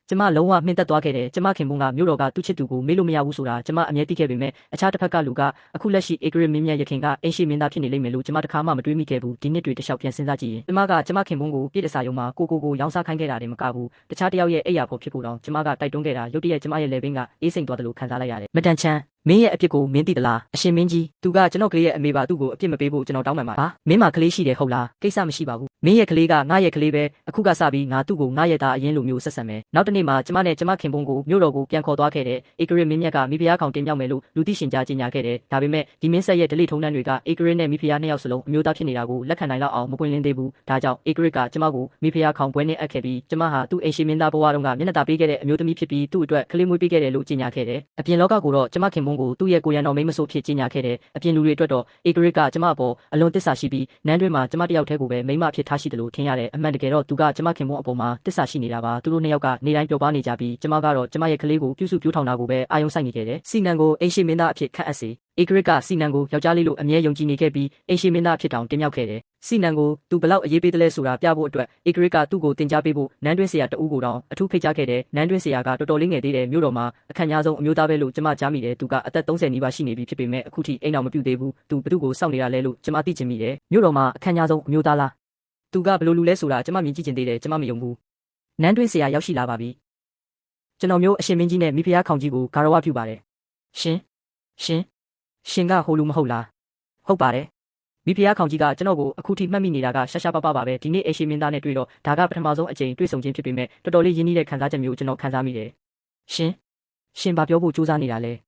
ကျမလုံးဝမှင်သက်သွားခဲ့တယ်ကျမခင်မွန်းကမြို့တော်ကသူ့ချစ်သူကိုမေ့လို့မရဘူးဆိုတာကျမအမြဲသိခဲ့ပေမဲ့အခြားတစ်ဖက်ကလူကအခုလက်ရှိဧကရမင်းမြတ်ရခင်ကအိမ်ရှိမင်းသားဖြစ်နေလိမ့်မယ်လို့ကျမတခါမှမတွေးမိခဲ့ဘူးဒီနှစ်တွေတခြားပြန်စဉ်းစားကြည့်ရင်ကျမကကျမခင်မွန်းကိုပြည့်တစားယုံမှာကိုရောင်းစားခိုင်းခဲ့တာတွေမကဘူးတခြားတယောက်ရဲ့အိယာဖို့ဖြစ်ဖို့တော့ကျမကတိုက်တွန်းခဲ့တာရုတ်တရက်ကျမရဲ့လေဘင်းကအေးစိမ်သွားတယ်လို့ခံစားလိုက်ရတယ်မတန်ချမ်းမင်းရဲ့အပြစ်ကိုမင်းသိသလားအရှင်မင်းကြီးသူကကျွန်တော်ကလေးရဲ့အမေပါသူ့ကိုအပြစ်မပေးဖို့ကျွန်တော်တောင်းပန်ပါဟာမင်းမကလေးရှိတယ်ဟုတ်လားကိစ္စမရှိပါဘူးမင်းရဲ့ကလေးကငါရဲ့ကလေးပဲအခုကစပြီးငါသူ့ကိုငါရဲ့သားအရင်လိုမျိုးဆက်ဆံမယ်နောက်တနေ့မှာကျမနဲ့ကျမခင်ပွန်းကိုမြို့တော်ကိုပြန်ခေါ်သွားခဲ့တဲ့ဧကရမင်းမြတ်ကမိဖုရားခေါင်တင်မြောက်မယ်လို့လူသိရှင်ကြားကြေညာခဲ့တယ်ဒါပေမဲ့ဒီမင်းဆက်ရဲ့ဒလိထုံးတန်းတွေကဧကရနဲ့မိဖုရားနှစ်ယောက်စလုံးအမျိုးသားဖြစ်နေတာကိုလက်ခံနိုင်လောက်အောင်မပွင့်လင်းသေးဘူးဒါကြောင့်ဧကရကကျမကိုမိဖုရားခေါင်ပွဲနဲ့အပ်ခဲ့ပြီးကျမဟာသူ့အိမ်ရှိမင်းသားဘဝတုန်းကမျက်နှာသာပေးခဲ့တဲ့အမျိုးသမီးဖြစ်ပြီးသူ့အတွက်ကလေးမွေးပေးခဲ့တယ်လို့ကြေညာခဲ့တယ်အပြင်လောကကိုတော့ကျမခင်ပွန်းကိုသူ့ရဲ့ကိုရံတော်မိန်းမဆိုးဖြစ်ကြေညာခဲ့တယ်အပြင်လူတွေအတွက်တော့ဧကရကကျမအပေါ်အလွန်တစ္ဆာရှိပြီးနန်းတွင်းမှာကျမတယောက်တည်းကိုပဲမိန်းမဖြစ်ထားရှိတယ်လို့ထင်ရတယ်အမှန်တကယ်တော့သူကကျမခင်ပွန်းအပေါ်မှာတစ္ဆာရှိနေတာပါသူတို့နှစ်ယောက်ကနေတိုင်းပျော်ပါနေကြပြီးကျမကတော့ကျမရဲ့ကလေးကိုပြုစုပြောထောင်တာကိုပဲအာရုံစိုက်နေခဲ့တယ်စီနံကိုအိမ်ရှိမင်းသားအဖြစ်ခန့်အပ်စေဧကရကစီနံကိုယောက်ျားလေးလိုအမြဲယုံကြည်နေခဲ့ပြီးအိမ်ရှိမင်းသားအဖြစ်တောင်တင်မြောက်ခဲ့တယ်စီနံကိုသူဘလောက်အရေးပေးတယ်လဲဆိုတာပြဖို့အတွက်ဧကရကသူ့ကိုတင် जा ပေးဖို့နန်းတွင်းဆရာတဦးကိုတောင်အထူးဖိတ်ကြားခဲ့တယ်နန်းတွင်းဆရာကတော်တော်လေးငယ်သေးတယ်မြို့တော်မှာအခန့်ညားဆုံးအမျိုးသားပဲလို့ကျမကြားမိတယ်သူကအသက်30နီးပါးရှိနေပြီဖြစ်ပေမဲ့အခုထိအိမ်တော်မပြုတ်သေးဘူးသူဘသူ့ကိုစောင့်နေတာလဲလို့ကျမသိချင်မိတယ်မြို့တော်မှာအခန့်ညားဆုံးအမျိုးသားလားသူကဘလို့လူလဲဆိုတာကျမမြင်ကြည့်ချင်သေးတယ်ကျမမယုံဘူးနန်းတွင်းဆရာရောက်ရှိလာပါပြီကျွန်တော်မျိုးအရှင်မင်းကြီးနဲ့မိဖုရားခေါင်ကြီးကိုဂါရဝပြုပါတယ်ရှင်ကဟိုလူမဟုတ်လားဟုတ်ပါတယ်မိဖုရားခေါင်ကြီးကကျွန်တော်ကိုအခုထိမှတ်မိနေတာကရှာရှာပပပါပဲဒီနေ့အိမ်ရှိမင်းသားနဲ့တွေ့တော့ဒါကပထမဆုံးအကြိမ်တွေ့ဆုံခြင်းဖြစ်ပေမဲ့တော်တော်လေးရင်းနှီးတဲ့ခံစားချက်မျိုးကျွန်တော်ခံစားမိတယ်ရှင်ဘာပြောဖို့ကြိုးစားနေတာလဲ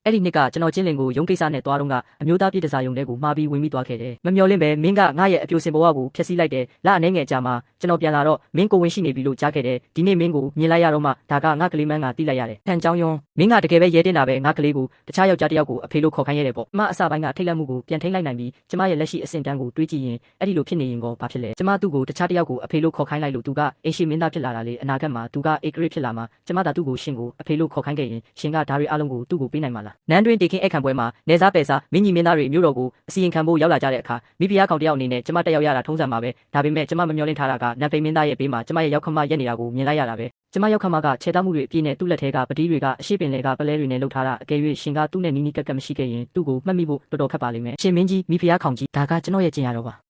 အဲ့ဒီနှစ်ကကျွန်တော်ချင်းလင်ကိုရုံးကိစ္စနဲ့သွားတော့ကအမျိုးသားပြည်တစားယုံတဲ့ကိုမှားပြီးဝင်မိသွားခဲ့တယ်မမျော်လင့်ပဲမင်းကငါရဲ့အပြိုစင်ဘဝကိုဖျက်ဆီးလိုက်တယ်လအနေငယ်ကြာမှာကျွန်တော်ပြန်လာတော့မင်းကိုဝင်ရှိနေပြီလို့ကြားခဲ့တယ်ဒီနေ့မင်းကိုမြင်လိုက်ရတော့မှဒါကငါကလေးမန်းကတိလိုက်ရတယ်ထန်ချောင်းယွန်းမင်းကတကယ်ပဲရဲတင်တာပဲငါကလေးကိုတခြားယောက်ျားတစ်ယောက်ကိုအဖေလို့ခေါ်ခိုင်းရတယ်ပေါ့ကျမအစပိုင်းကထိတ်လန့်မှုကိုပြန်ထိန်းလိုက်နိုင်ပြီးကျမရဲ့လက်ရှိအဆင့်တန်းကိုတွေးကြည့်ရင်အဲ့ဒီလိုဖြစ်နေရင်ကောဘာဖြစ်လဲကျမသူ့ကိုတခြားတစ်ယောက်ကိုအဖေလို့ခေါ်ခိုင်းလိုက်လို့သူကအိမ်ရှိမင်းသားဖြစ်လာတာလေအနာဂတ်မှာသူကဧကရဖြစ်လာမှာကျမသာသူ့ကိုရှင်ကိုအဖေလို့ခေါ်ခိုင်းခဲ့ရင်ရှင်ကဒါတွေအလုံးကိုသူ့ကိုပေးနိုင်မှာလားနန်းတွင်တေခင်ခံပွဲမှာနေစားပယ်စားမင်းကြီးမင်းသားတွေမြို့တော်ကိုအစီရင်ခံဖို့ရောက်လာကြတဲ့အခါမိဖုရားကောင်တယောက်အနေနဲ့ကျမတက်ရောက်ရတာထုံးစံပါပဲဒါပေမဲ့ကျမမမျှော်လင့်ထားတာကနတ်ဖိမင်းသားရဲ့ဘေးမှာကျမရဲ့ရောက်ခမရက်နေတာကိုမြင်လိုက်ရတာပဲကျမရောက်ခမကခြေသားမှုတွေအပြည့်နဲ့သူ့လက်ထဲကပတိတွေကအရှိပင်လေကပလဲတွေနဲ့လှုပ်ထားတာအကယ်၍ရှင်ကသူ့နဲ့နီးနီးကပ်ကပ်မရှိခဲ့ရင်သူ့ကိုမှတ်မိဖို့တော်တော်ခက်ပါလိမ့်မယ်ရှင်မင်းကြီးမိဖုရားကောင်ကြီးဒါကကျွန်တော်ရဲ့ကျင်ရတော့ပါ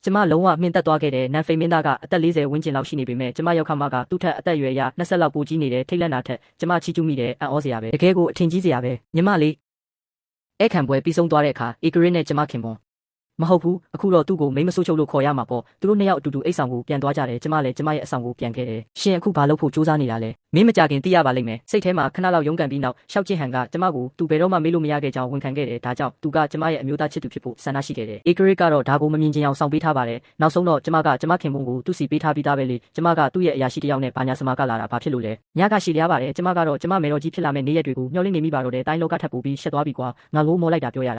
ကျမလုံးဝမှင်သက်သွားခဲ့တဲ့နန်ဖိမင်းသားကအသက်40ဝန်းကျင်လောက်ရှိနေပေမဲ့ကျမရောက်ခမကသူ့ထက်အသက်အရွယ်ရ20လောက်ပိုကြီးနေတဲ့ထိတ်လန့်တာထက်ကျမချီးကျူးမိတဲ့အံ့ဩစရာပဲတကယ်ကိုအထင်ကြီးစရာပဲညီမလေးအဲ့ခံပွဲပြီးဆုံးသွားတဲ့အခါဧကရနဲ့ကျမခင်ပွန်းမဟုတ်ဘူးအခုတော့သူ့ကိုမိမဆိုးချုပ်လို့ခေါ်ရမှာပေါ့သူတို့နှစ်ယောက်အတူတူအိတ်ဆောင်ကိုပြန်သွားကြတယ်ကျမလည်းကျမရဲ့အဆောင်ကိုပြန်ခဲ့တယ်ရှင်အခုဘာလုပ်ဖို့စူးစမ်းနေတာလဲမင်းမကြခင်သိရပါလိမ့်မယ်စိတ်ထဲမှာခဏလောက်ရုန်းကန်ပြီးနောက်ရှောက်ကျင်ဟန်ကကျမကိုသူဘယ်တော့မှမေးလို့မရခဲ့ကြောင်းဝန်ခံခဲ့တယ်ဒါကြောင့်သူကကျမရဲ့အမျိုးသားချစ်သူဖြစ်ဖို့ဆန္ဒရှိခဲ့တယ်ဧကရကတော့ဒါကိုမမြင်ချင်အောင်ဆောင်ပေးထားပါတယ်နောက်ဆုံးတော့ကျမကကျမခင်ပွန်းကိုသူ့စီပေးထားပြီးသားပဲလေကျမကသူ့ရဲ့အရာရှိတစ်ယောက်နဲ့ဘာညာစမာကလာတာဘာဖြစ်လို့လဲညကရှိလျားပါတယ်ကျမကတော့ကျမမေတော်ကြီးဖြစ်လာမယ့်နေ့ရက်တွေကိုမျှော်လင့်နေမိပါတော့တယ်တိုင်းလောကထပ်ပူပြီးရှက်သွားပြီကွာငါလို့မောလိုက်တာပြောရ